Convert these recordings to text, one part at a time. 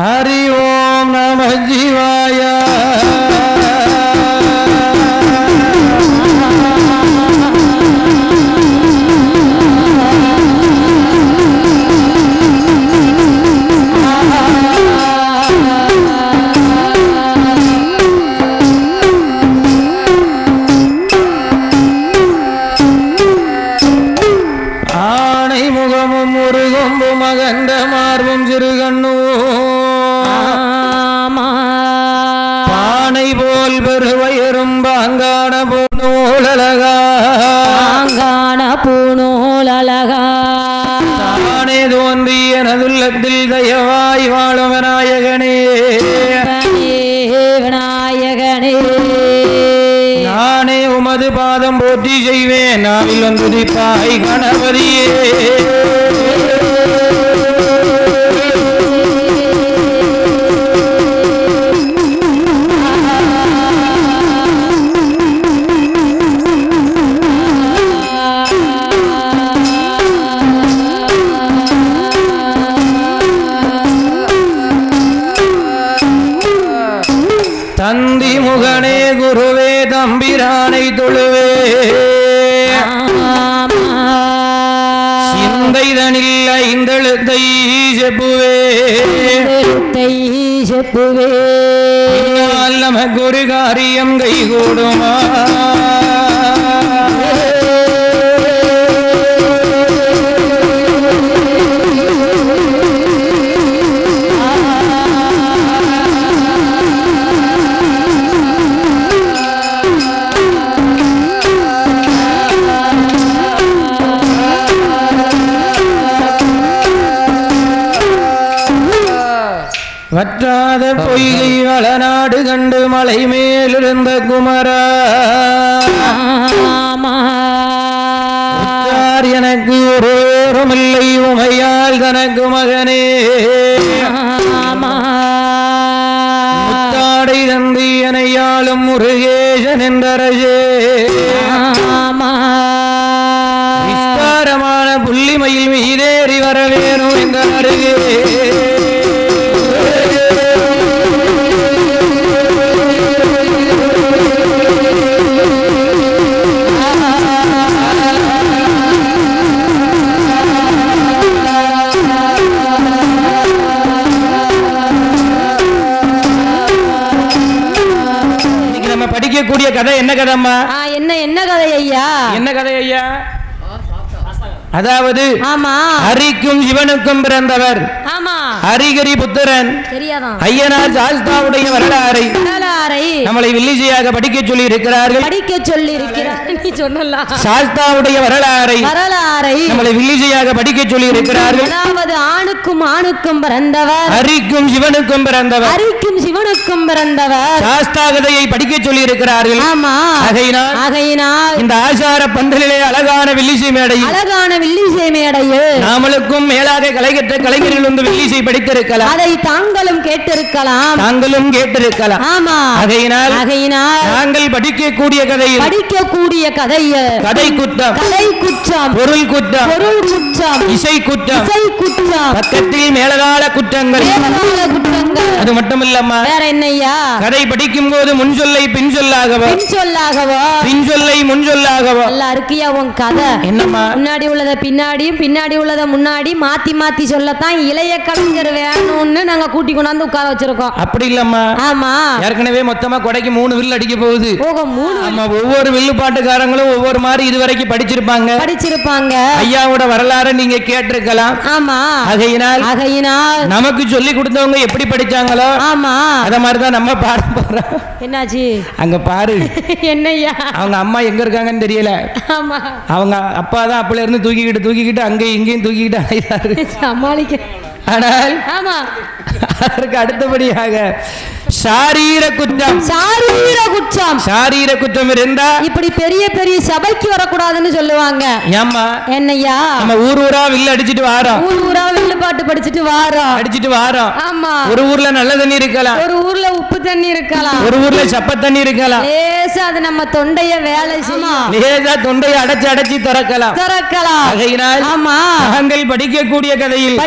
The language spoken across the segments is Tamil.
ஹரி ஓம் நம சிவாய. ஆனை முகமும் ஒரு கொம்பு மகந்த மார்பும் சிறுகண்ணு பானை போல் பெருவயரும் பாங்கான பூநூலழகா பூநூலழகா தானே தோன்றி எனதுள்ளத்தில் தயவாய் வாழும் விநாயகனே விநாயகனே நானே உமது பாதம் போற்றி செய்வேன் நாவில் வந்துதிப்பாய் கணபதியே. தந்தி முகனே குருவே தம்பிரானை தொழுவே சிந்தைதனில் ஐந்தெழுத்தை செப்புவே நமக்கு ஒரு காரியம் கைகூடுமா. வற்றாத பொய்கை வளநாடு கண்டு மலை மேலிருந்த குமரா எனக்கு ஒரு ஓரமில்லை உமையால் தனக்கு மகனே முத்தாடை தந்தி எனையாளும் முருகேசன் என்றரசே விஸ்தாரமான புள்ளிமயில் மீதேறி வரவேணும் என்ற அருகே படிக்கக்கூடிய கதை என்ன கதைம்மா? என்ன கதை ஐயா? என்ன கதை ஐயா? அதாவது ஹரிக்கும் சிவனுக்கும் பிறந்தவர் ஹரிகரி புத்திரன் ஐயனார் சாஸ்தாவுடைய வரலாறை நம்மளை வில்லிசையாக படிக்க சொல்லி இருக்கிறார்கள். சாஸ்தாவுடைய வரலாறை நம்மளை வில்லிசையாக படிக்க சொல்லி இருக்கிறார்கள். அதாவது ஆணுக்கும் ஆணுக்கும் பிறந்தவர் ஹரிக்கும் சிவனுக்கும் பிறந்தவர் சாஸ்தா கதையை படிக்க சொல்லி இருக்கிறார்கள். இந்த ஆசார பந்தலிலே அழகான வில்லிசை மேடையில் நாமளுக்கும் மேலாக கலைகற்ற கலைஞர்கள் வந்து வில்லிசை படித்திருக்கலாம். அதை தாங்களும் கேட்டிருக்கலாம். ஆகையினால் நாங்கள் படிக்கக்கூடிய கதையில் கதை குற்றம் பொருள் குற்றம் இசை குற்றம் பக்கத்தில் மேலகால குற்றங்கள் அது மட்டும் இல்லம்மா. வேற என்னையா? கதை படிக்கும் போது முன் சொல்லை பின் சொல்லாகவோ முன் சொல்லாகவோ நல்லா இருக்கியா உன் கதை? என்னம்மா? முன்னாடி உள்ளத பின்னாடியும் பின்னாடி உள்ளத முன்னாடி மாத்தி சொல்லத்தான் இளைய கலைஞர் வேணும்னு நாங்க கூட்டி கொண்டாந்து உட்கார வச்சிருக்கோம். அப்படி இல்லம்மா. ஆமா, ஏற்கனவே மொத்தமா கொடைக்கு 3 வில் அடிக்க போகுது. ஒவ்வொரு வில்லு பாட்டுக்காரங்களும் ஒவ்வொரு மாதிரி இதுவரைக்கும் படிச்சிருப்பாங்க. ஐயாவோட வரலாறு நீங்க கேட்டிருக்கலாம். ஆமா, ஆகையினால் நமக்கு சொல்லி கொடுத்தவங்க எப்படி படிச்சாங்களோ அத மாதிரிதான் நம்ம பாட போறோம். என்னாச்சு அங்க பாரு. என்னையா? அவங்க அம்மா எங்க இருக்காங்கன்னு தெரியல. அவங்க அப்பா தான் அப்பல இருந்து தூக்கிக்கிட்டு அங்கேயும் இங்கேயும் தூக்கிக்கிட்டு அலைகிறாரு. சமாளிக்க. ஆனால் அதற்கு அடுத்தபடியாக சாரீர குற்றம். சாரீர குற்றம். சாரீர குற்றம் இருந்தா இப்படி பெரிய பெரிய சபைக்கு வரக்கூடாதுன்னு சொல்லுவாங்க. ஏம்மா? என்னையா? நம்ம ஊர் ஊரா வில்லு அடிச்சிட்டு வாரோம். ஊர் ஊரா வில்லு பாட்டு படிச்சிட்டு வாரோம். அடிச்சிட்டு வாரோம். ஆமா. ஒரு ஊர்ல நல்ல தண்ணி இருக்கலாம், ஒரு ஊர்ல உப்பு தண்ணி இருக்கலாம், ஒரு ஊர்ல சப்ப தண்ணி இருக்கலாம். லேசா அது நம்ம தொண்டைய வேலை செய்யும். லேசா தொண்டையை அடைச்சு அடைச்சு திறக்கலாம். ஆகையினால் ஆமா, நாங்கள் படிக்கக்கூடிய கதையில்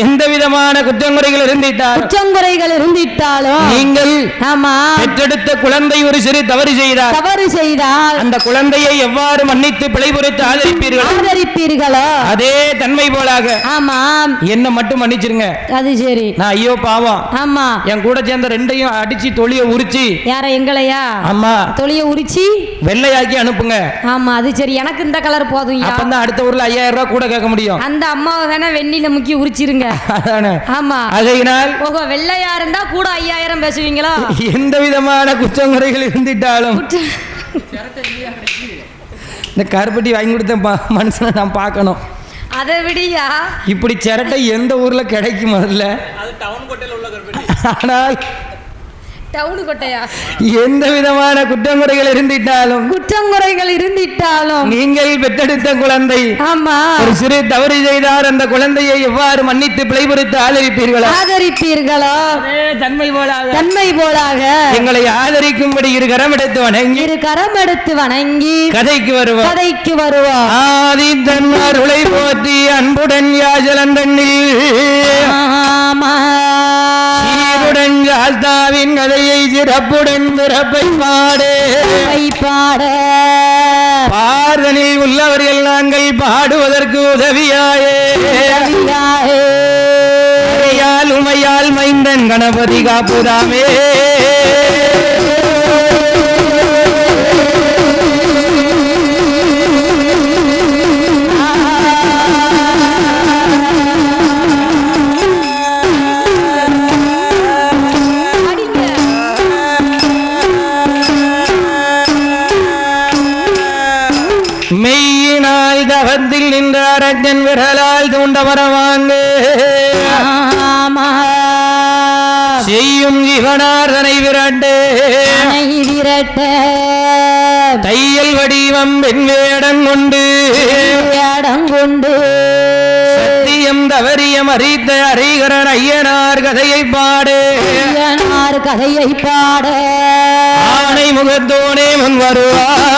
எந்த விதமான குற்றங்குறைகள் இருந்திட்டாலும் நீங்கள் ஆமா பெற்றெடுத்த குழந்தை ஒரு சிறு தவறு செய்தால் அந்த குழந்தையை எவ்வாறு மன்னித்து பிழை பொறுத்து ஆதரிப்பீர்களோ அதே தன்மை போலாக ஆமா என்ன மட்டும் மன்னிச்சிருங்க. அது சரி. நான் ஐயோ பாவம், ஆமா என் கூட சேர்ந்த ரெண்டையும் அடிச்சு தொழிய உரிச்சு. யார? எங்களையா? ஆமா, தொழிய உரிச்சு வெள்ளையாக்கி அனுப்புங்க. ஆமா அது சரி, எனக்கு இந்த கலர் போதும். அப்பதான் அடுத்த ஊர்ல 5000 ரூபாய் கூட கேட்க முடியும். அந்த அம்மாவை வேணா வெண்ணில முக்கி உரிச்சிருங்க. ஆமா, அதனால் வெள்ளையா இருந்தா கூட 5000 பேசுவீங்களா? எந்த விதமான குற்றங்குறைகள் இருந்துட்டாலும் இந்த கருப்பட்டி வாங்கி கொடுத்த மனுஷனை நான் பார்க்கணும். அதை விடியா இப்படி சிரட்டை எந்த ஊர்ல கிடைக்கும்? முதல்ல ஆனால் டவுன் கொட்டையா? எந்த விதமான குற்றங்குறைகள் இருந்திட்டாலும் நீங்கள் பெற்றெடுத்த குழந்தை ஆமா ஒரு சிறு தவறு செய்தார், அந்த குழந்தையை எவ்வாறு மன்னித்து பிழை பொறுத்து ஆதரிப்பீர்களோ தன்மை போலாக எங்களை ஆதரிக்கும்படி இரு கரம் எடுத்து வணங்கி கதைக்கு வருவோம். ஆதி தன்மார் உலை போற்றி அன்புடன் யாஜலந்தண்ணில் ஆஸ்தாவின் கதையை சிறப்புடன் பிறப்பை பாட பாரதனில் உள்ளவர்கள் நாங்கள் பாடுவதற்கு உதவியாயே. உமையால் மைந்தன் கணபதி காப்புதாமே. மெய்யினாய் தவத்தில் நின்ற அரஜன் விரலால் தூண்ட வரவாங்க செய்யும் இவனார்தனை விரட்டு தையல் வடிவம் பெண் வேடம் கொண்டு சத்தியம் தவறியம் அறித்த அறிகரன் ஐயனார் கதையை பாடு ஆணை முகத்தோனே முன் வருவார்.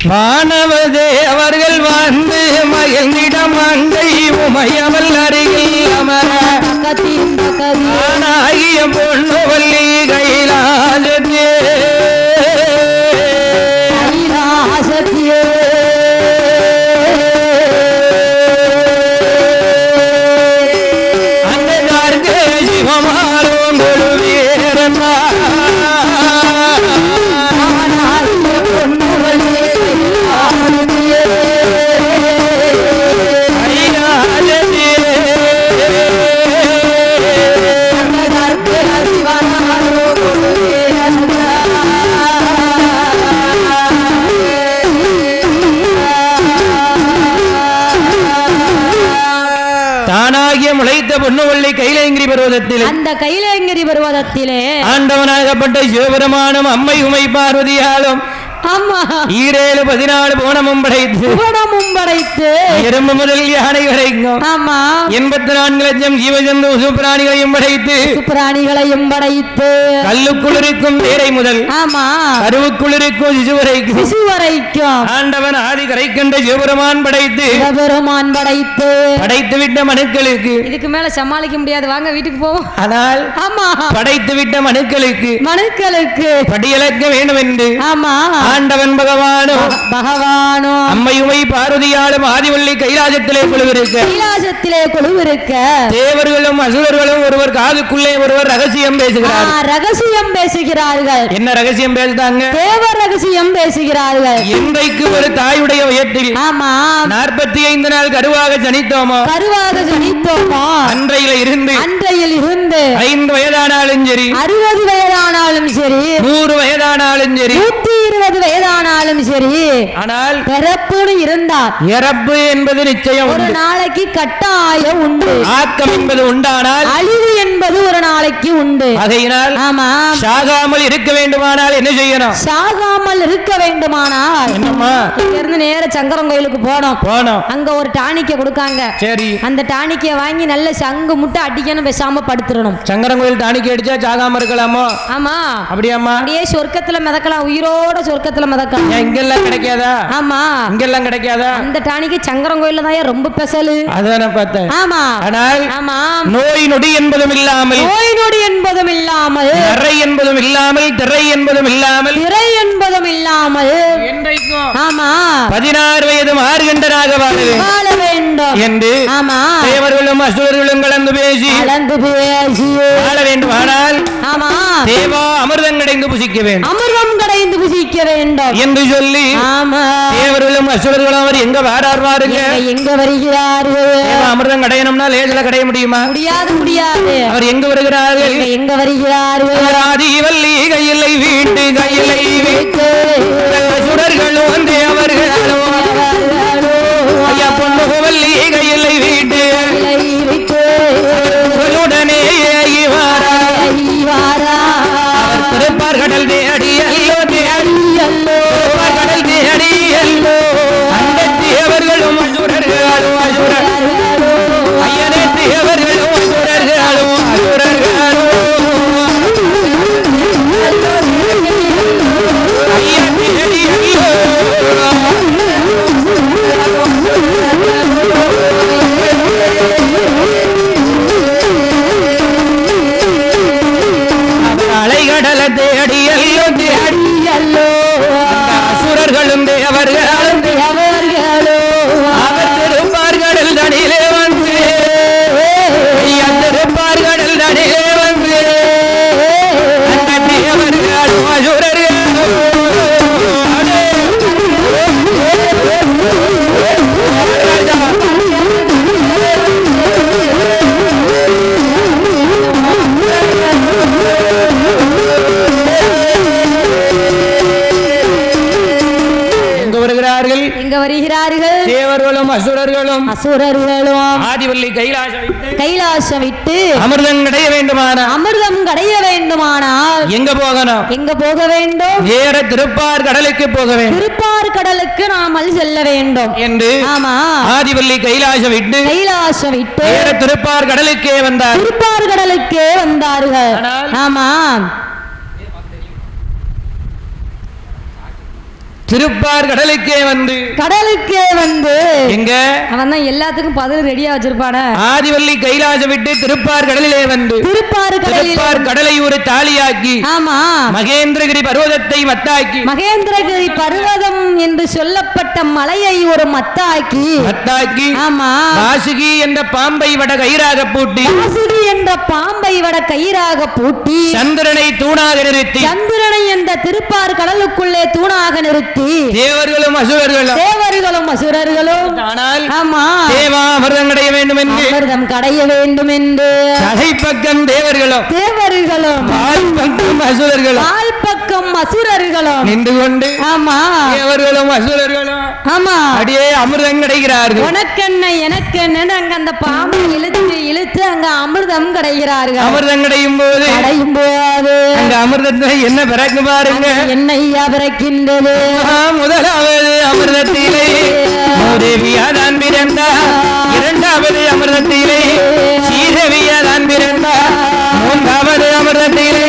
வானவதே அவர்கள் வந்து மகிழ்ந்திடம் அங்கை உமையவள் அருகில் அமர ஆனாகிய பொண்ணு வள்ளி கைலாசத்தே அந்த சிவமாலும் கொள்வேரமா முளைத்த பொன்னுவள்ளி கைலாயங்கிரி பர்வதத்தில் அந்த கைலாயங்கிரி பர்வதத்திலே ஆண்டவனாகப்பட்ட சிவபெருமானும் அம்மை உமை பார்வதியாலும் ஆமா 14 போனமும் படைத்து எறும்பு முதல் யானை வரைக்கும் ஆமா 84 லட்சம் ஜீவஜந்து சுப்பிராணிகளையும் படைத்து கல்லுக்குள் இருக்கும் தேரை முதல் ஆமா கருவுக்குள் இருக்கும் சிசு வரைக்கும் ஆண்டவன் ஆதி கரை கண்ட சிவபெருமான் படைத்து விட்ட மனுக்களுக்கு இதுக்கு மேல சமாளிக்க முடியாது, வாங்க வீட்டுக்கு போவோம். ஆனால் ஆமா படைத்து விட்ட மனுக்களுக்கு படியளக்க வேண்டும் என்று ஆமா ஆண்டவன் பகவானோ அம்மையுமை பார்வதியாலும் ஆதிவள்ளி கைலாசத்திலே குழுவிருக்க தேவர்களும் அசுரர்களும் ஒருவர் காதுக்குள்ளே ஒருவர் ரகசியம் பேசுகிறார்கள். என்ன ரகசியம் பேசுறாங்க? தேவர் ரகசியம் பேசுகிறார்கள். இன்றைக்கு ஒரு தாயுடைய வயிற்றில் 45 நாள் கருவாக ஜனித்தோமோ அன்றையில் இருந்து 5 வயதானாலும் சரி 60 வயதானாலும் சரி 100 வயதானாலும் சரி 120 வயதானாலும் சரி, ஆனால் பிறப்புன்னு இருந்தால் இறப்பு என்பது நிச்சயம். ஒரு நாளைக்கு கட்டாயம் உண்டு. ஆக்கம் என்பது உண்டானால் அழிவு என்பது ஒரு நாளைக்கு உண்டு. ஆகையினால் சாகாமல் இருக்க வேண்டுமானால் என்ன செய்யணும்? சாகாமல் இருக்க வேண்டுமானால் என்னம்மா, இங்க இருந்து நேர சங்கரன் கோயிலுக்கு போனோம். அங்க ஒரு டானிக்க கொடுக்காங்க. சரி, அந்த டானிக்க வாங்கி நல்ல சங்கு முட்டை அடிக்கணும், பேசாம படுத்துறணும். சங்கரன் கோயில் டானிக்க அடிச்சா சாகாம இருக்கலாமோ? ஆமா. அப்படியாமா? அப்படியே சொர்க்கத்துல மிதக்கலாம், உயிரோட சொர்க்கத்துல மிதக்கலாம். இங்கெல்லாம் கிடைக்காதா? ஆமா, இங்கெல்லாம் கிடைக்காதா? அந்த டானிக்கு சங்கரன் கோயில்ல தான் ரொம்ப ஸ்பெஷல். அதான் பார்த்தேன். ஆமா. ஆனால் நோய் நொடி என்பதும் இல்லாமல் திரை என்பதும் இல்லாமல் ஆமா 16 வயது மாறுகின்றனாக வாழ வேண்டும் என்று தேவர்களும் அசுரர்களும் கலந்து பேசி வாழ வேண்டும். ஆனால் தேவா அமிர்தம் கடைந்து புசிக்க வேண்டும் என்று சொல்லி தேவர்களும் அசுரர்களும் அவர் எங்க வாராருங்க, எங்க வருகிறார்கள்? அமிர்தம் கடையணும்னா லேசில கடைய முடியுமா? முடியாது. அவர் எங்க வருகிறார்கள்? ஆதிவல்லி கையிலை வீட்டு அசுரர்களும் தேவர்களும் ஐயா பொன்னுவல்லி கையிலை வீட்டு உடனே திருப்பார் கடல் தேடி அல்லோ கடல் தேடி அல்லோ அந்த தேவர்களும் அசுரர்களும் ஐயனே தேவர்களும் அசுரர்களும் ஐயா தேடி அலைகடல தேடி அல்லோ அசுரர்களும் தேவர்களும் அவர் திருப்பார்கடல் தனியிலே வந்து திருப்பார்கடல் தனியிலே வந்து அந்த தேவர்களும் அசுரர்களும் வருகிறார்கள். தேவர்களும் அசுரர்களும் ஆதிவல்லி கைலாசம் விட்டு அமிர்தம் கடைய வேண்டுமானால் எங்க போகணும்? எங்க போக வேண்டும்? வேற திருப்பார் கடலுக்கு போக வேண்டும். திருப்பார் கடலுக்கு நாமல் செல்ல வேண்டும் என்று ஆதிவல்லி கைலாசம் விட்டு வேற திருப்பார் கடலுக்கே வந்தார்கள். ஆமா, திருப்பார் கடலுக்கே வந்து எங்க அவன் தான் எல்லாத்துக்கும் பதில் ரெடியா வச்சிருப்பான. ஆதிவல்லி கைலாசம் விட்டு திருப்பார் கடலிலே வந்து திருப்பார் கடலை ஒரு தாலியாக்கி மகேந்திரகிரி பர்வதத்தை மத்தாக்கி மகேந்திரகிரி பர்வதம் என்று சொல்லப்பட்ட மலையை ஒரு மத்தாக்கி வாசுகி என்ற பாம்பை வட கயிறாக பூட்டி சந்திரனை தூணாக நிறுத்தி என்ற திருப்பார் கடலுக்குள்ளே தூணாக நிறுத்தி தேவர்களும் அசுரர்களும் ஆனால் தேவா அமிர்தம் கடைய வேண்டும் என்று கதை பக்கம் தேவர்களும் பக்கம் அசுரர்களும் நின்று கொண்டு தேவர்களும் அசுரர்களும் அப்படியே அமிர்தம் கிடைக்கிறார்கள். உனக்கென்ன எனக்கென்ன அங்க அந்த பாம்பை இழுத்து அங்க அமிர்தம் கிடைக்கிறார்கள். அமிர்தம் கிடையும் போது அங்க அமிர்தத்தை என்ன பிறகு பாருங்க, என்னையா பிறக்கின்றது? முதலாவது அமிர்தத்திலே தேவியாதான் பிறந்தார். இரண்டாவது அமிர்தத்திலே ஸ்ரீதேவியாதான் பிறந்தார். மூன்றாவது அமிர்தத்திலே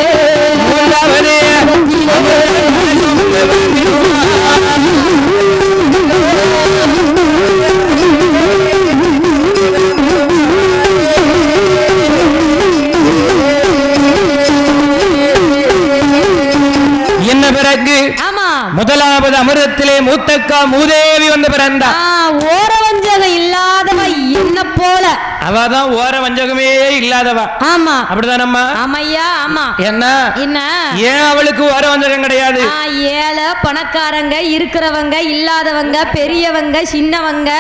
என்ன பிறகு முதலாவது மூத்தக்கா மூதேவி வந்து பிறந்தா. ஓர வஞ்சகம் இல்லாதவ என்ன போல, அவதான் ஓர வஞ்சகமே இல்லாதவா. ஆமா அப்படிதானம்மா? ஆமையா ஆமா. என்ன என்ன ஏன் அவளுக்கு ஓர வஞ்சகம் கிடையாது? ஏழை பணக்காரங்க இருக்கிறவங்க இல்லாதவங்க பெரியவங்க சின்னவங்க,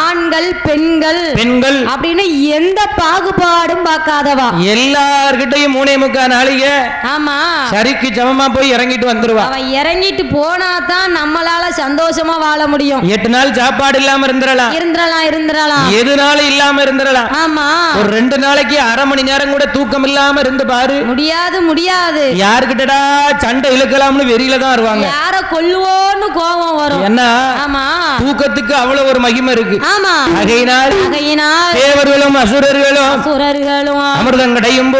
ஆண்கள் பெண்கள் பெண்கள் அப்படின்னு எந்த பாகுபாடும் பார்க்காதவா. எல்லார்கிட்டையும் 3.25 நாளைக்கு ஆமா சரிக்கு சமமா போய் இறங்கிட்டு வந்துருவா. அவ இறங்கிட்டு போனா தான் நம்மளால சந்தோஷமா வாழ முடியும். 8 நாள் சாப்பாடு இல்லாம இருந்துடலாம் எதுனால இல்லாம இருந்துடலாம். ஆமா ஒரு 2 நாளைக்கு அரை மணி நேரம் கூட தூக்கம் இல்லாம இருந்து பாரு. முடியாது. யாருக்கிட்டடா சண்டை இழுக்கலாம்னு வெறியில தான் வருவாங்க. யார கொல்லுவோன்னு கோபம் வரும். என்ன ஆமா தூக்கத்துக்கு அவ்வளவு ஒரு மகிமை இருக்கு. ஆமா ஆகையினால் தேவர்களும் அசுரர்களும் அமிர்தம் கடையும்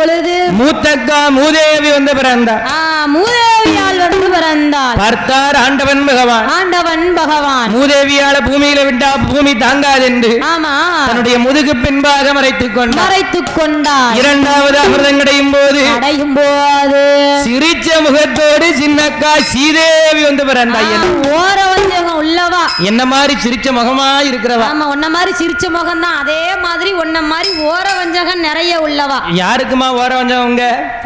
பொழுது மூத்தக்கா மூதேவி வந்து பிறந்தா. மூதேவியால் வந்து பிறந்தாள். பார்த்தார் ஆண்டவன் பகவான் மூதேவியால பூமியில விட்டா பூமி தாங்காதென்று தன்னுடைய முதுகு பின்பாக மறைத்துக் கொண்டார். இரண்டாவது அமிர்தம் கடையும் போது சிரிச்ச முகத்தோடு சின்னக்கா சீதேவி வந்து பிறந்தாய். உள்ளவா என்ன மாதிரி சிரிச்ச முகமா இருக்கிறவா. உன்ன மாதிரி சிரிச்ச முகம் தான், அதே மாதிரி உன்ன மாதிரி ஓர வஞ்சகம் நிறைய உள்ளவா. யாருக்குமா ஓர வஞ்சகம்?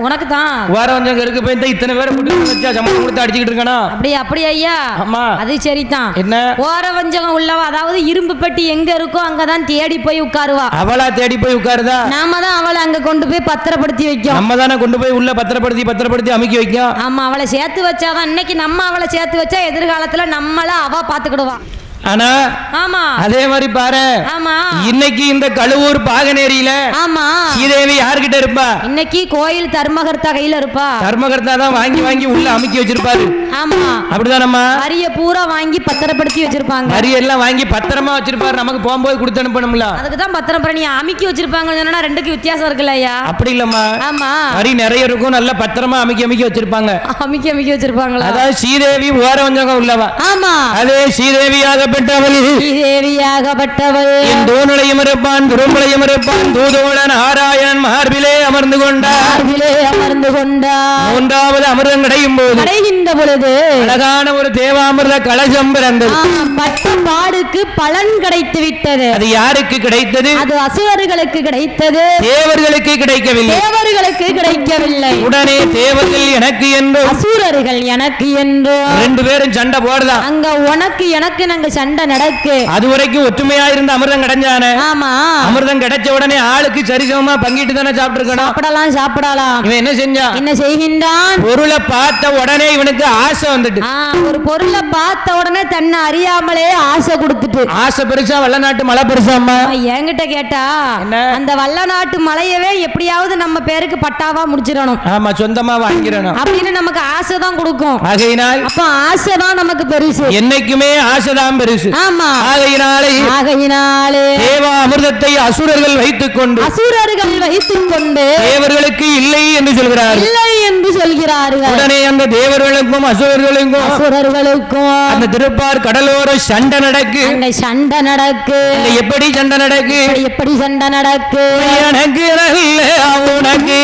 உனக்கு தான் ஓர வஞ்சகம் இருக்கு. போய் இத்தனை பேரை சம்பளம் கொடுத்து அடிச்சுக்கிட்டு இருக்கணும். அப்படி ஐயா. ஆமா அது சரிதான். என்ன ஓர வஞ்சகம் உள்ளவா, அதாவது இரும்பு பெட்டி எங்க இருக்கோ அங்கதான் தேடி போய் உட்காருவா. அவளா தேடி போய் உட்காருதா? நாம தான் அவளை அங்க கொண்டு போய் பத்திரப்படுத்தி வைக்கும். நம்ம தானே கொண்டு போய் உள்ள பத்திரப்படுத்தி அமைக்க வைக்கும். ஆமா அவளை சேர்த்து வச்சாதான் இன்னைக்கு நம்ம அவளை சேர்த்து வச்சா எதிர்காலத்துல நம்மள அவ பாத்துக்கிடுவா. ஆனா ஆமா அதே மாதிரி பாரு. ஆமா இன்னைக்கு இந்த கழுவூர் பாகனேரியில ஆமா சீதேவி யார்கிட்ட இருப்பா? இன்னைக்கு கோயில் தர்மகர்த்தா கையில இருப்பா. தர்மகர்த்தா தான் வாங்கி உள்ள அமைக்கி வச்சிருப்பாரு. ஆமா அப்படிதானம்மா? அரிய பூரா வாங்கி பத்திரப்படுத்தி வச்சிருப்பாங்க. அரிய எல்லாம் வாங்கி பத்திரமா வச்சிருப்பாரு. நமக்கு போகும்போது கொடுத்து அனுப்பணும்ல. அதுக்கு தான் பத்திரம் பண்ணி அமைக்கி வச்சிருப்பாங்க. சொன்னா ரெண்டுக்கு வித்தியாசம் இருக்குல்ல ஐயா? அப்படி இல்லம்மா. ஆமா அரி நிறைய இருக்கும். நல்ல பத்திரமா அமைக்கி வச்சிருப்பாங்க. அமைக்கி வச்சிருப்பாங்களா? அதாவது சீதேவி ஓர வஞ்சகம் உள்ளவா. ஆமா அதே சீதேவியாகப்பட்டவள் என் தூணுலையும் இருப்பான் துரும்புலையும் இருப்பான் தூதோழன் ஆராயணன் மார்பிலே அமர்ந்து கொண்டார். மூன்றாவது அமிர்தம் கிடைக்கின்ற பொழுது அழகான ஒரு தேவாமிர்த கலசம் பிறந்தது. பட்ட பாடுக்கு பலன் கிடைத்து விட்டது. அது யாருக்கு கிடைத்தது? அது அசுரர்களுக்கு கிடைத்தது. தேவர்களுக்கு கிடைக்கவில்லை. உடனே தேவர்கள் எனக்கு என்றும் அசுரர்கள் எனக்கு என்றும் 2 பேரும் சண்டை போடலாம். அங்க உனக்கு எனக்கு நாங்க சண்டை நடக்கு. அது வரைக்கும் ஒற்றுமையா இருந்த அமிர்தம் கிடைஞ்சானே. ஆமா அமிர்தம் கிடைச்ச உடனே ஆளுக்கு சரிசமமா பங்கிட்டு தானே சாப்பிட்டுருக்கணும். சாப்பிடலாம். இவன் என்ன செஞ்சான்? என்ன செய்கின்றான்? பொருளை பார்த்த உடனே இவனுக்கு ஆசை வந்துட்டு. ஒரு பொருளை பார்த்த உடனே தன்னை அறியாமலே ஆசை கொடுத்துட்டு. ஆசை பெருசா வல்லநாட்டு மலை பெருசாமா? என்கிட்ட கேட்டா அந்த வல்லநாட்டு மலையவே எப்படியாவது நம்ம பேருக்கு பட்டாவா முடிச்சிடணும். ஆமா சொந்தமா வாங்கிடணும் அப்படின்னு நமக்கு ஆசை தான் கொடுக்கும். ஆகையினால் அப்ப ஆசை தான் நமக்கு பெருசு. என்னைக்குமே ஆசைதான் பெருசு. ஆமா ஆகையினாலே தேவ அமிர்தத்தை அசுரர்கள் வைத்துக் கொண்டு தேவர்களுக்கு இல்லை என்று சொல்கிறார்கள். உடனே அந்த தேவர்களுக்கும் அசுரர்களுக்கும் அந்த திருப்பார் கடலோர சண்டை நடக்கு. எப்படி சண்டை நடக்கு? எனக்கு உனக்கு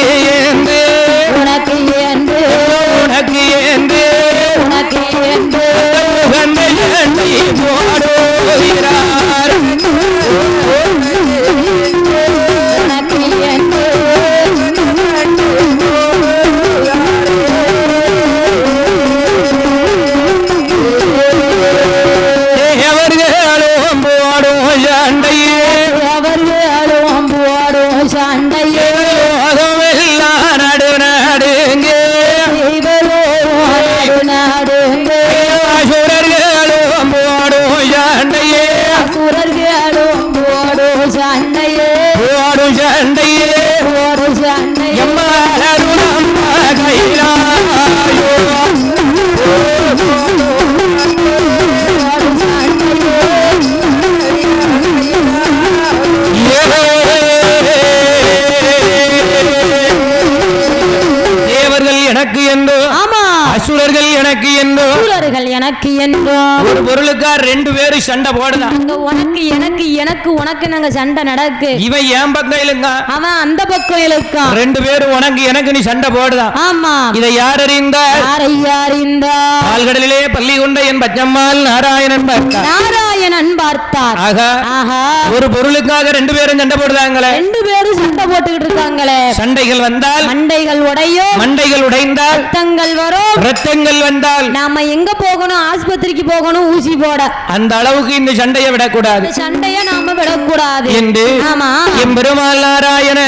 ஊருக்கார் 2 பேரும் சண்டை போடுதான். உனக்கு எனக்கு எனக்கு உனக்கு நாங்க சண்டை நடக்கு. இவன் என் பக்கம் இழுங்க, அவன் அந்த பக்கம் இழுக்கான். 2 பேரும் உனக்கு எனக்கு நீ சண்டை போடுதான். ஆமா. இதை யார் அறிந்தார்? ஆழ்கடலிலே பள்ளி கொண்ட என் பச்சம்மாள் நாராயணன் பார்த்தார். நாராயணன் பார்த்தார். ஆகா, ஒரு பொருளுக்காக 2 பேரும் சண்டை போடுறாங்களே. 2 பேரும் சண்டை போட்டுக்கிட்டு இருக்காங்களே. சண்டைகள் வந்தால் மண்டைகள் உடையும், மண்டைகள் உடைந்தால் ரத்தங்கள் வரும், ரத்தங்கள் வந்தால் நாம எங்க போகணும்? ஆஸ்பத்திரிக்கு போகணும் ஊசி போட. அந்த அளவுக்கு இந்த சண்டையை விடக்கூடாது. சண்டையை நாம விடக்கூடாது என்று எம்பெருமாள் நாராயண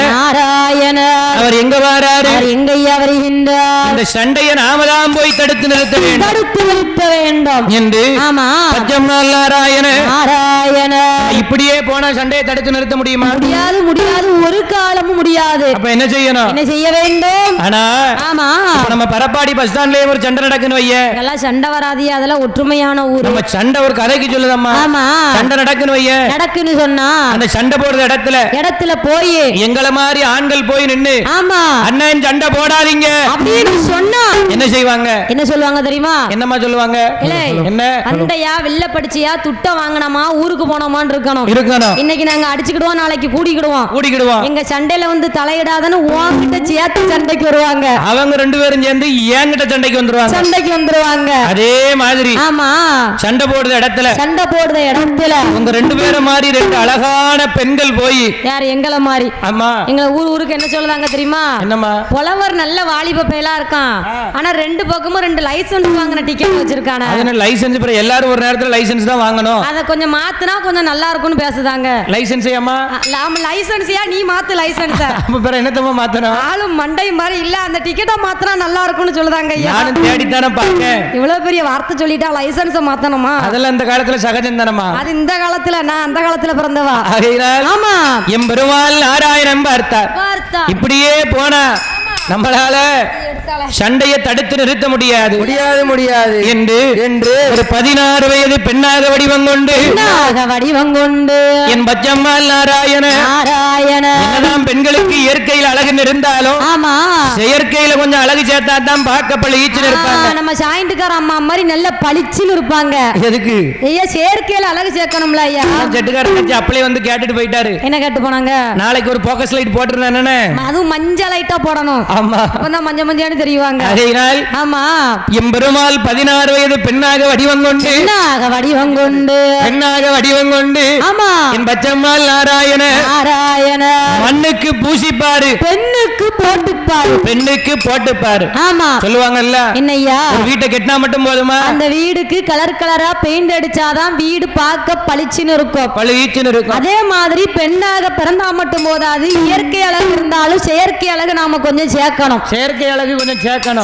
அவர் எங்க வராரு? எங்கய்யா வருகின்றார்? இந்த சண்டையை நாம தான் போய் தடுத்து நிறுத்த வேண்டும், தடுத்து நிறுத்த வேண்டும் என்று பச்சம்மாள் நாராயண இப்படியே போனா சண்டையை தடுத்து நிறுத்த முடியுமா? முடியாது, முடியாது, ஒரு காலமும் முடியாது. அப்ப என்ன செய்யணும்? என்ன செய்ய வேண்டும்? ஆனா நம்ம பரப்பாடி பஸ் ஸ்டாண்ட்லயே ஒரு சண்டை நடக்குன்னு வைய, அதெல்லாம் சண்டை வராதியா, அதெல்லாம் ஒற்றுமையான ஊர். நம்ம சண்டை ஒரு கதைக்கு சொல்லுதம்மா. சண்டை நடக்குன்னு வைய, நடக்குன்னு சொன்னா அந்த சண்டை போடுற இடத்துல போய் எங்களை மாதிரி ஆண்கள் போய் நின்னு அண்ணன் சண்டை போடாதீங்க அப்படின்னு சொன்னா என்ன செய்வாங்க? என்ன சொல்லுவாங்க தெரியுமா? என்னமா சொல்லுவாங்க? என்ன அண்டையா வெள்ள படிச்சியா துட்ட வாங்கினமா ஊருக்கு போனோமான்னு இருக்கணும். இன்னைக்கு நாங்க அடிச்சுக்கிடுவோம், நாளைக்கு கூடிக்கிடுவோம். எங்க சண்டையில வந்து தலையிடாதன்னு உன்கிட்ட சேர்த்து சண்டைக்கு வருவாங்க. அவங்க 2 பேரும் சேர்ந்து என்கிட்ட சண்டைக்கு வந்துருவாங்க. அதே மாதிரி ஆமா சண்டை போடுற இடத்துல உங்க 2 பேரும் மாதிரி 2 அழகான பெண்கள் போய் யார் எங்கள மாதிரி ஆமா எங்க ஊருக்கு என்ன சொல்லுவாங்க தெரியுமா? என்னமா? புலவர் நல்ல வாலிப பையலா இருக்கான், ஆனா 2 பக்கமும் 2 லைசென்ஸ் வாங்கின டிக்கெட் வச்சிருக்கானே. அதனால லைசென்ஸ் எல்லாரும் ஒரு நேரத்துல லைசென்ஸ் தான் வாங்கணும். அத கொஞ்சம் மாத்துனா கொஞ்சம் நல்லா இருக்கும்னு பேசுதாங்க. லைசென்ஸ் ஏமா? லைசென்ஸ்யா நீ மாத்து லைசென்ஸ். அப்ப பேர என்னத்தமா மாத்தணும்? ஆளும் மண்டை மாதிரி இல்ல, அந்த டிக்கெட்டை மாத்துனா நல்லா இருக்கும்னு சொல்லுதாங்க. நானும் தேடி தானே பாக்கேன். இவ்வளவு பெரிய வார்த்தை சொல்லிட்டா லைசென்ஸ் மாத்தணுமா? அதெல்லாம் இந்த காலத்துல சகஜம் தானமா? அது இந்த காலத்துல, நான் அந்த காலத்துல பிறந்தவா. ஆமா எம்பெருமாள் நாராயணன் பார்த்தார். இப்படியே போனா நம்மளால சண்டையை தடுத்து நிறுத்த முடியாது என்று ஒரு 16 வயது பெண்ணாக வடிவம் கொண்டு என் பச்சம்மாள் நாராயண என்னதான் பெண்களுக்கு இயற்கையில் அழகு இருந்தாலும் ஆமா செயற்கையில கொஞ்சம் அழகு சேர்த்தா தான் பார்க்க பழிச்சுன்னு இருப்பாங்க. நம்ம சாயண்டுக்கார அம்மா மாதிரி நல்ல பளிச்சுன்னு இருப்பாங்க. எதுக்கு ஐயா? செயற்கையில அழகு சேர்க்கணும்ல ஐயா. செட்டுக்காரன் அப்படியே வந்து கேட்டுட்டு போயிட்டாரு. என்ன கேட்டு போனாங்க? நாளைக்கு ஒரு போக்கஸ் லைட் போட்டுருந்தேன், அதுவும் மஞ்சள் லைட்டா போடணும். ஆமா அப்பதான் மஞ்சள் தெரியுவாங்க. ஆமா எம்பெருமாள் 16 வயது பெண்ணாக வடிவம் கொண்டு ஆமா என் பச்சம்மாள் நாராயண மண்ணுக்கு பூசிப்பாரு, பெண்ணுக்கு போட்டுப்பாரு. ஆமா சொல்லுவாங்கல்ல என்னையா, வீட்டை கட்டினா மட்டும் போதுமா? அந்த வீடுக்கு கலர் கலரா பெயிண்ட் அடிச்சாதான் வீடு பார்க்க பளிச்சுன்னு இருக்கும். அதே மாதிரி பெண்ணாக பிறந்தா மட்டும் போதாது, இயற்கை அழகு இருந்தாலும் செயற்கை அழகு நாம கொஞ்சம் சேர்க்கணும்.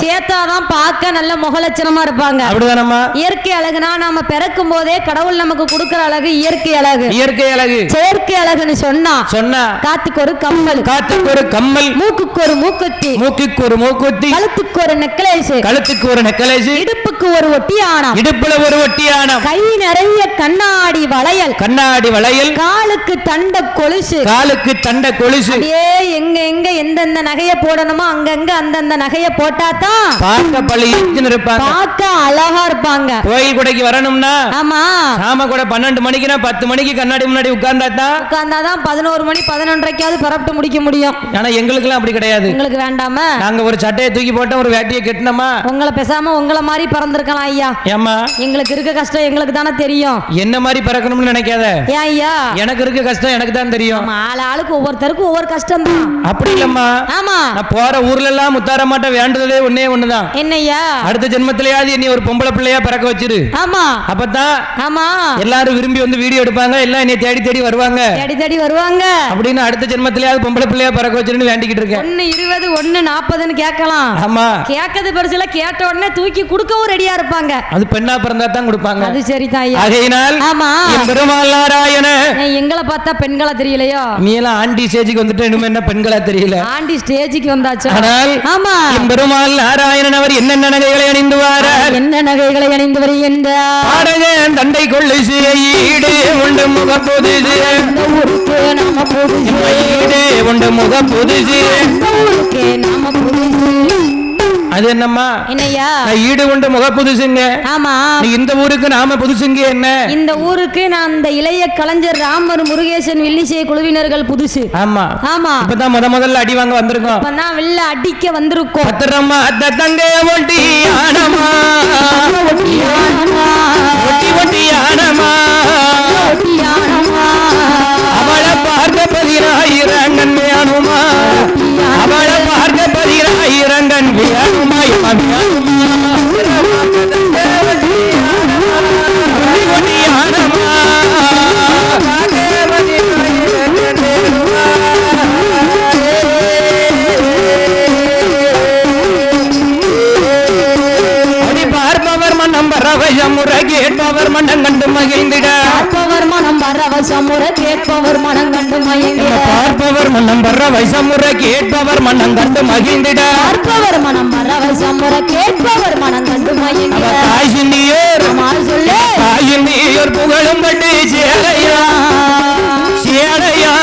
சேர்த்தாதான் பார்க்க நல்ல முகலட்சணமா இருப்பாங்க. அப்படிதானம்மா? இயற்கை அழகுனா நாம பிறக்கும் போதே கடவுள் நமக்கு கொடுக்கிற அழகு இயற்கை அழகு. செயற்கை அழகுன்னு சொன்னா காத்துக்கு ஒரு கம்மல், மூக்குக்கு ஒரு மூக்குத்தி, கழுத்துக்கு ஒரு நெக்லேஸ், இடுப்புக்கு ஒரு ஒட்டியானம், கை நிறைய கண்ணாடி வளையல், காலுக்கு தண்ட கொலுசு. எங்க எந்தெந்த நகையை போடணுமோ அங்கங்க அந்தந்த நகையை போட்டாதான் பார்க்க பளிச்சுன்னு இருப்பாங்க, பார்க்க அழகா இருப்பாங்க. கோயில் கொடைக்கு வரணும்னா ஆமா நாம கூட 12 மணிக்குனா 10 மணிக்கு கண்ணாடி முன்னாடி உட்கார்ந்தாதான் 11 மணி 11:30க்காவது பரப்பிட்டு முடிக்க முடியும். ஆனா எங்களுக்கு எல்லாம் அப்படி கிடையாது. உங்களுக்கு வேண்டாமா? நாங்க ஒரு சட்டையை தூக்கி போட்டோம், ஒரு வேட்டியை கட்டினோமா, உங்களை பேசாம உங்களை மாதிரி பிறந்திருக்கலாம் ஐயா. ஏமா எங்களுக்கு இருக்க கஷ்டம் எங்களுக்கு தானே தெரியும். என்ன மாதிரி பிறக்கணும்னு நினைக்காத. ஏன் ஐயா? எனக்கு இருக்க கஷ்டம் எனக்கு தான் தெரியும். ஆளுக்கு ஒவ்வொருத்தருக்கும் ஒவ்வொரு கஷ்டம் தான். அப்படி இல்லம்மா. ஆமா நான் போற ஊர்ல எல்லாம் முத்தார மாட்ட வேண்டதே ஒண்ணுதான். என்னையா? அடுத்த ஜென்மத்திலேயாவது என்னை ஒரு பொம்பளை பிள்ளையா பிறக்க வச்சிரு. ஆமா அப்பதான் ஆமா எல்லாரும் விரும்பி வந்து வீடியோ எடுப்பாங்க, எல்லாம் என்னை தேடி வருவாங்க அப்படின்னு அடுத்த ஜென்மத்திலேயாவது பொம்பளை பிள்ளையா பிறக்க வச்சிருன்னு வேண்டிக்கிட்டு இருக்கேன். 1:20 1:40ன்னு கேட்கலாம். ஆமா கேட்கறது பெருசுல, கேட்ட உடனே தூக்கி கொடுக்கவும் ரெடியா இருப்பாங்க. அது பெண்ணா பிறந்தா தான் கொடுப்பாங்க. அது சரிதான். ஆகையினால் ஆமா பெருமாள் நாராயண எங்களை பார்த்தா பெண்களா தெரியலையோ? நீ எல்லாம் ஆண்டி ஸ்டேஜுக்கு வந்துட்டு இன்னும் என்ன பெண்களா தெரியல? ஆண்டி ஸ்டேஜுக்கு வந்தாச்சு. ஆமா பெருமாள் நாராயணன் அவர் என்ன நகைகளை அணிந்து வாரார்? என்ன நகைகளை அணிந்து வருகின்றார்? தண்டை கொள்ளு ஈடு உண்டு முகப்பொது அது என்னம்மா? என்னையா? ஈடு கொண்டு முக புதுசுங்க. ஆமா. இந்த ஊருக்கு நாம புதுசுங்க. என்ன இந்த ஊருக்கு நான் அந்த இளைய கலைஞர் ராமர் முருகேசன் வில்லிசை குழுவினர்கள் புதுசு. ஆமா ஆமா. இப்பதான் முதல்ல அடி வாங்க வந்திருக்கோம். இப்பதான் வெளில அடிக்க வந்திருக்கோம். பத்திரமா தங்க ஒட்டி ஆனமா ஒட்டி ஒட்டி ஆனமா அவளை பார்க்க 10,000 வேணுமா அவளை பார்க்க 10,000 வேணுமா ஒட்டி ஆனமா முறை கேட்பவர் மனம் கண்டு மகிழ்ந்திட பார்ப்பவர் மனம் வர வசமுறை கேட்பவர் மனம் கண்டு மகிழ்ந்திட பார்ப்பவர் மனம் வர வசமுறை கேட்பவர் மனம் கண்டு மகிழ்ந்திட பார்ப்பவர் மனம் வர வசமுறை கேட்பவர் மனம் கண்டு மகிழ்ந்திட காயினியோர் சொல்லு காயினியோர் புகழும் பட்டு சேலையா சேலையா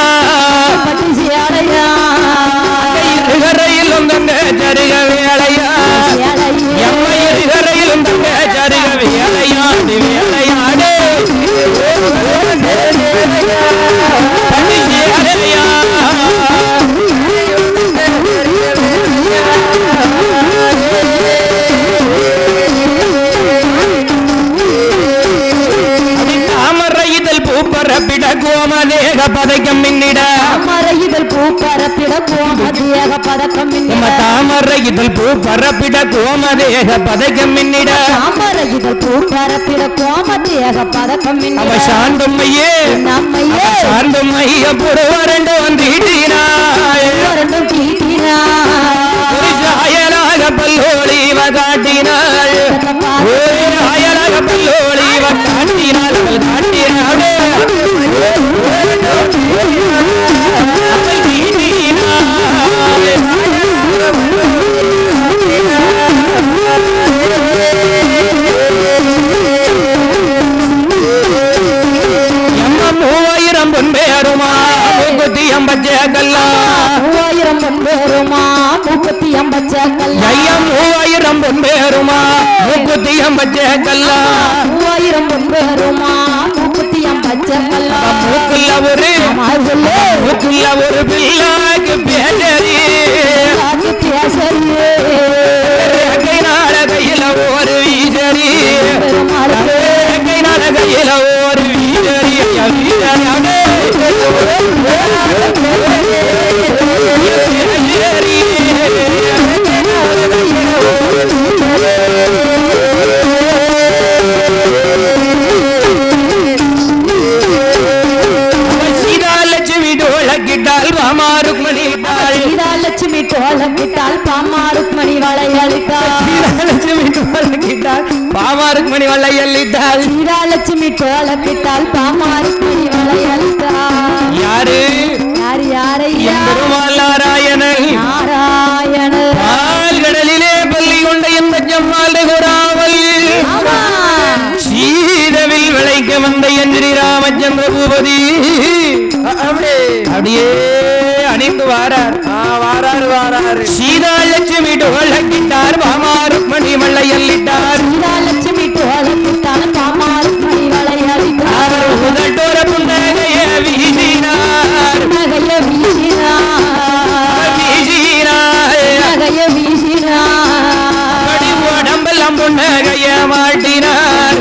பட்டு சேலையா இருகரையில் உங்க ஜருக வேலையா எம்மை இருகரையில் உங்க ஜருக வேலையாடு வேலையாடு பட்டு சேலையா பூப்பரப்பிட கோமதேக பதக்கம் மின்னிட தாமரையிதழ் பூப்பரப்பிட கோமதேக பதக்கம் மின்னிட தாமரையிதழ் பூப்பரப்பிட கோமதேக பதக்கம் மின்னிட தாமரையிதழ் பூப்பரப்பிட கோமதேக பதக்கம் மின்னிட அவ சாந்தம்மையே நம்மையே சாந்தம்மைய புறவரண்டு வந்தீட்டினாய் புறவரண்டு தீட்டினாய் அயலாக பல்லோடி வகாட்டினாள் அயலாக பல்லோடி வகாட்டினாள் காட்டினாள் பொன்பேருமா மூக்குத்தி அம்பச்சே கல்லா 3000 பொன்பேருமா மூக்குத்தி அம்பச்சே கல்லா ஐயம் 3000 பொன்பேருமா மூக்குத்தி அம்பச்சே கல்லா 3000 பொன்பேருமா மூக்குத்தி அம்பச்சே கல்லா மூக்குள்ள ஒரு பிள்ளைக்கு பேசரி கை நாள கையில ஒரு வீசரி கை நாள கையில ஒரு வீசரி சீதாலட்சுமி டோலக்கிட்டால் பாமாருக்மணி சீதாலட்சுமி டோலக்கிட்டால் பாமாருக்மணி வளையளித்தாள் சீதாலட்சுமி டோலக்கிட்டால் பாமாருக்மணி வளையளித்தாள் சீதாலட்சுமி டோலக்கிட்டால் பாமாருக்மணி வளையளித்தாள் யாரு யாரு யாரையா பெருமாள் நாராயணன் நாராயணன் கடலிலே பள்ளி கொண்ட எந்த ஜம்மால் குராவல் சீதவில் விளைக்க வந்த என் ஸ்ரீ ராமச்சந்திர பூபதி அப்படியே அணிந்து வாரார் வாரார் சீதாலட்சுமி டோலக்கிட்டார் பாமாருக்மணி வளையலிட்டார் சீதாலட்சுமி டோலக்கிட்டார் பாமாருக்மணி வளையலிட்டார் முதட்டோர புன்னகைய வீசினார் நகைய வீசினார் உடம்பெல்லாம் புன்னகைய மாட்டினார்